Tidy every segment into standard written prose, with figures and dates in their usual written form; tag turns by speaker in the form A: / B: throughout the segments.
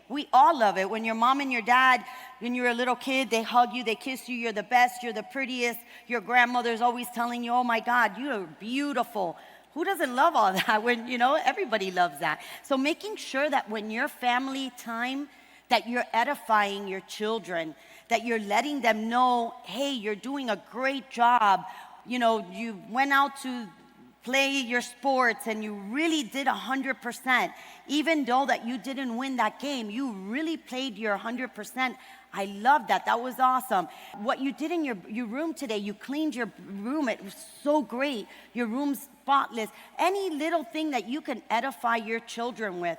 A: We all love it. When your mom and your dad, when you're a little kid, they hug you, they kiss you, you're the best, you're the prettiest. Your grandmother's always telling you, oh my God, you're beautiful. Who doesn't love all that? When, everybody loves that. So making sure that when your family time, that you're edifying your children, that you're letting them know, hey, you're doing a great job. You went out to play your sports and you really did 100%. Even though that you didn't win that game, you really played your 100%. I love that. That was awesome. What you did in your room today, you cleaned your room. It was so great. Your room's spotless. Any little thing that you can edify your children with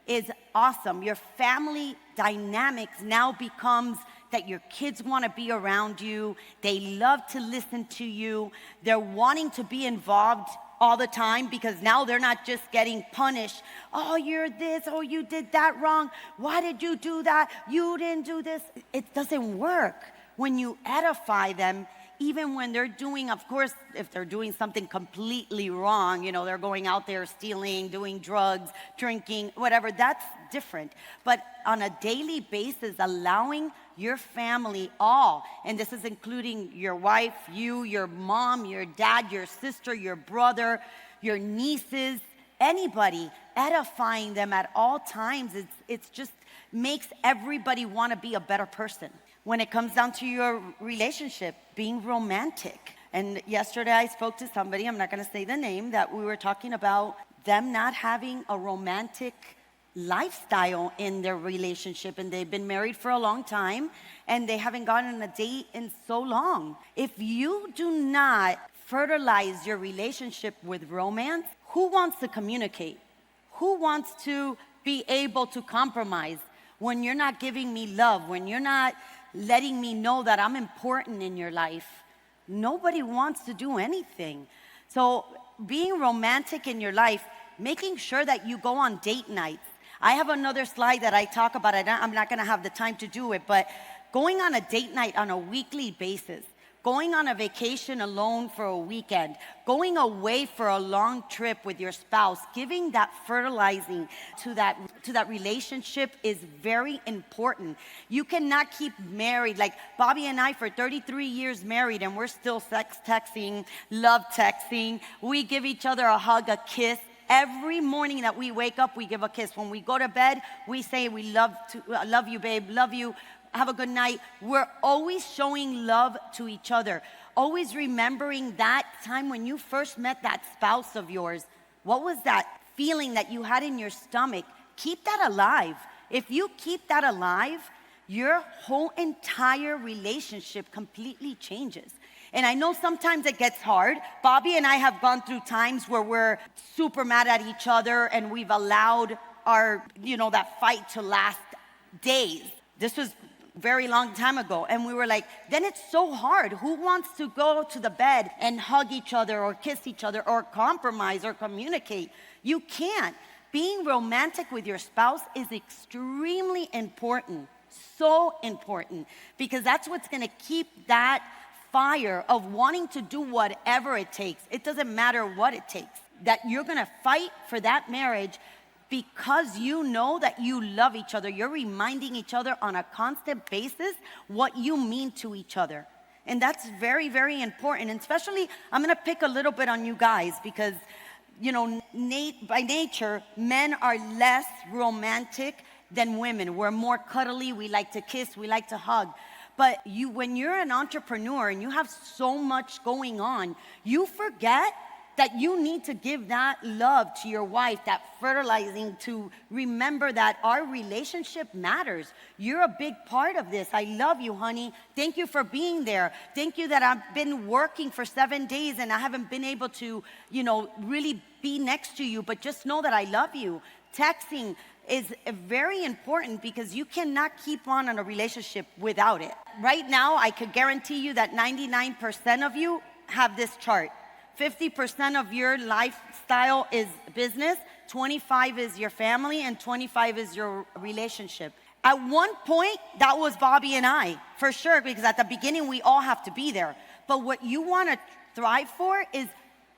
A: is awesome. Your family dynamics now becomes that your kids want to be around you. They love to listen to you. They're wanting to be involved all the time because now they're not just getting punished. Oh, you're this. Oh, you did that wrong. Why did you do that? You didn't do this. It doesn't work when you edify them, even when they're doing, of course, if they're doing something completely wrong, they're going out there stealing, doing drugs, drinking, whatever, that's different. But on a daily basis, allowing your family all, and this is including your wife, you, your mom, your dad, your sister, your brother, your nieces, anybody, edifying them at all times, it's just makes everybody want to be a better person. When it comes down to your relationship, being romantic. And yesterday I spoke to somebody, I'm not going to say the name, that we were talking about them not having a romantic lifestyle in their relationship, and they've been married for a long time and they haven't gone on a date in so long. If you do not fertilize your relationship with romance, who wants to communicate? Who wants to be able to compromise when you're not giving me love, when you're not letting me know that I'm important in your life? Nobody wants to do anything. So being romantic in your life, making sure that you go on date nights. I have another slide that I talk about. I'm not going to have the time to do it, but going on a date night on a weekly basis, going on a vacation alone for a weekend, going away for a long trip with your spouse, giving that fertilizing to that relationship is very important. You cannot keep married. Like Bobby and I, for 33 years married, and we're still sex texting, love texting. We give each other a hug, a kiss. Every morning that we wake up, we give a kiss. When we go to bed, we say we love you, babe, love you, have a good night. We're always showing love to each other. Always remembering that time when you first met that spouse of yours. What was that feeling that you had in your stomach? Keep that alive. If you keep that alive, your whole entire relationship completely changes. And I know sometimes it gets hard. Bobby and I have gone through times where we're super mad at each other and we've allowed our, that fight to last days. This was a very long time ago. And we were like, then it's so hard. Who wants to go to the bed and hug each other or kiss each other or compromise or communicate? You can't. Being romantic with your spouse is extremely important. So important. Because that's what's going to keep that fire of wanting to do whatever it takes. It doesn't matter what it takes. That you're going to fight for that marriage because you know that you love each other. You're reminding each other on a constant basis what you mean to each other. And that's very, very important. And especially, I'm going to pick a little bit on you guys because, by nature, men are less romantic than women. We're more cuddly. We like to kiss. We like to hug. But when you're an entrepreneur and you have so much going on, you forget that you need to give that love to your wife, that fertilizing, to remember that our relationship matters. You're a big part of this. I love you, honey. Thank you for being there. Thank you that I've been working for 7 days and I haven't been able to, really be next to you, but just know that I love you. Texting is very important because you cannot keep on in a relationship without it. Right now, I could guarantee you that 99% of you have this chart. 50% of your lifestyle is business, 25 is your family, and 25 is your relationship. At one point, that was Bobby and I, for sure, because at the beginning, we all have to be there. But what you want to thrive for is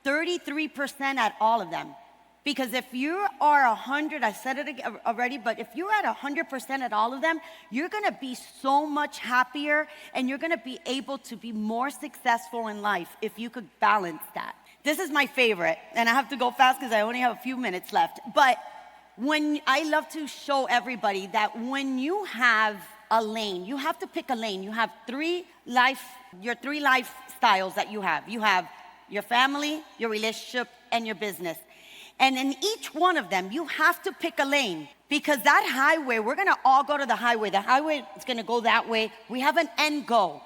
A: 33% at all of them. Because if you are 100, I said it already, but if you're at 100% at all of them, you're gonna be so much happier and you're gonna be able to be more successful in life if you could balance that. This is my favorite, and I have to go fast because I only have a few minutes left. But I love to show everybody that when you have a lane, you have to pick a lane. You have your 3 lifestyles that you have. You have your family, your relationship, and your business. And in each one of them, you have to pick a lane, because that highway, we're gonna all go to the highway. The highway is gonna go that way. We have an end goal.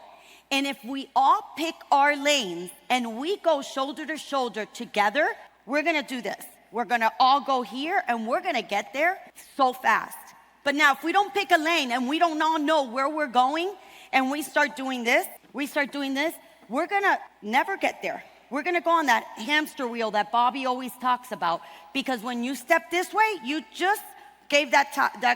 A: And if we all pick our lanes and we go shoulder to shoulder together, we're gonna do this. We're gonna all go here and we're gonna get there so fast. But now if we don't pick a lane and we don't all know where we're going and we start doing this, we're gonna never get there. We're gonna go on that hamster wheel that Bobby always talks about, because when you step this way, you just gave that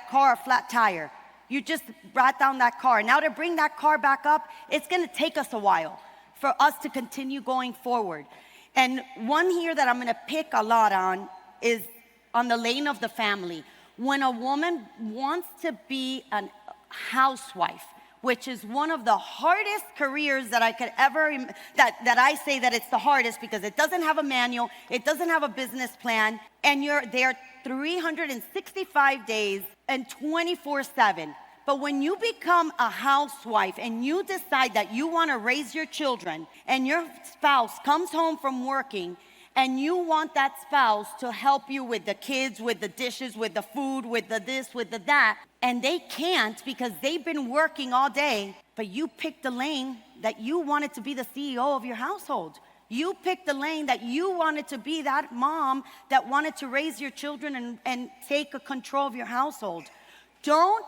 A: car a flat tire. You just brought down that car. Now to bring that car back up, it's gonna take us a while for us to continue going forward. And one here that I'm gonna pick a lot on is on the lane of the family. When a woman wants to be a housewife, which is one of the hardest careers that I could ever, that I say that it's the hardest, because it doesn't have a manual, it doesn't have a business plan, and you're there 365 days and 24/7. But when you become a housewife and you decide that you want to raise your children, and your spouse comes home from working, and you want that spouse to help you with the kids, with the dishes, with the food, with the this, with the that, and they can't because they've been working all day, but you picked the lane that you wanted to be the CEO of your household. You picked the lane that you wanted to be that mom that wanted to raise your children and take control of your household. Don't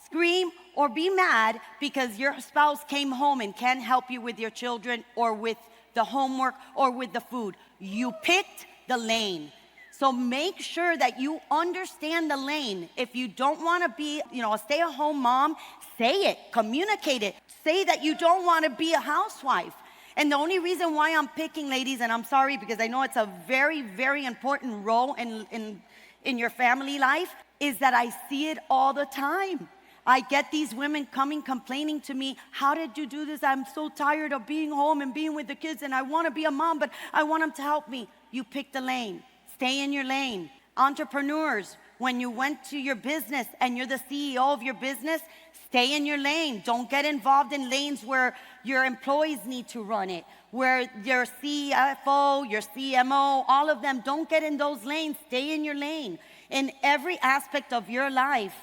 A: scream or be mad because your spouse came home and can't help you with your children or with the homework or with the food. You picked the lane. So make sure that you understand the lane. If you don't want to be, a stay-at-home mom, say it, communicate it. Say that you don't want to be a housewife. And the only reason why I'm picking, ladies, and I'm sorry because I know it's a very, very important role in your family life, is that I see it all the time. I get these women coming complaining to me, how did you do this? I'm so tired of being home and being with the kids, and I want to be a mom, but I want them to help me. You pick the lane. Stay in your lane. Entrepreneurs, when you went to your business and you're the CEO of your business, stay in your lane. Don't get involved in lanes where your employees need to run it, where your CFO, your CMO, all of them, don't get in those lanes. Stay in your lane. In every aspect of your life,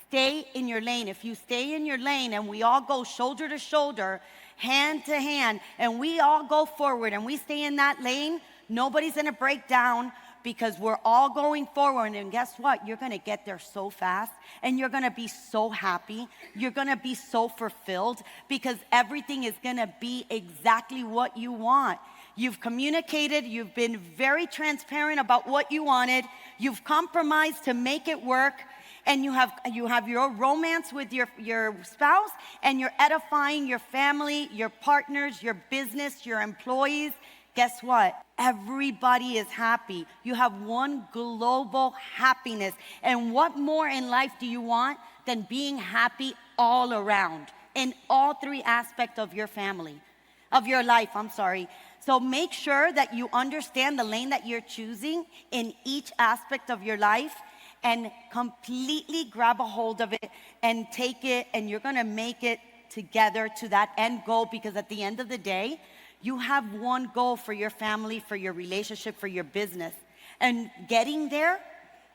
A: stay in your lane. If you stay in your lane and we all go shoulder to shoulder, hand to hand, and we all go forward and we stay in that lane, nobody's gonna break down because we're all going forward. And guess what? You're gonna get there so fast and you're gonna be so happy. You're gonna be so fulfilled because everything is gonna be exactly what you want. You've communicated, you've been very transparent about what you wanted, you've compromised to make it work, and you have your romance with your spouse, and you're edifying your family, your partners, your business, your employees. Guess what? Everybody is happy. You have one global happiness. And what more in life do you want than being happy all around in all 3 aspects of your family, of your life, So make sure that you understand the lane that you're choosing in each aspect of your life, and completely grab a hold of it and take it, and you're gonna make it together to that end goal, because at the end of the day, you have one goal for your family, for your relationship, for your business. And getting there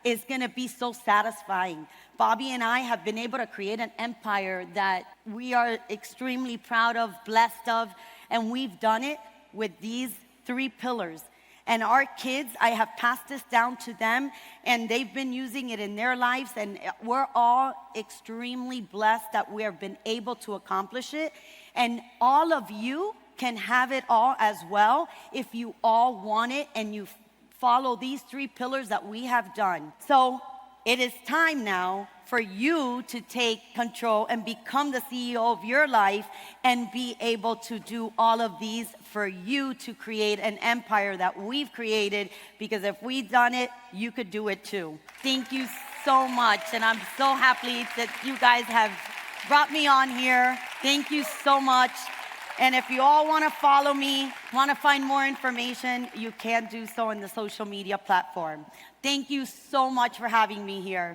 A: is gonna be so satisfying. Bobby and I have been able to create an empire that we are extremely proud of, blessed of, and we've done it with these 3 pillars. And our kids, I have passed this down to them, and they've been using it in their lives, and we're all extremely blessed that we have been able to accomplish it. And all of you can have it all as well if you all want it and you follow these 3 pillars that we have done. So it is time now for you to take control and become the CEO of your life and be able to do all of these for you to create an empire that we've created, because if we've done it, you could do it too. Thank you so much, and I'm so happy that you guys have brought me on here. Thank you so much. And if you all want to follow me, want to find more information, you can do so on the social media platform. Thank you so much for having me here.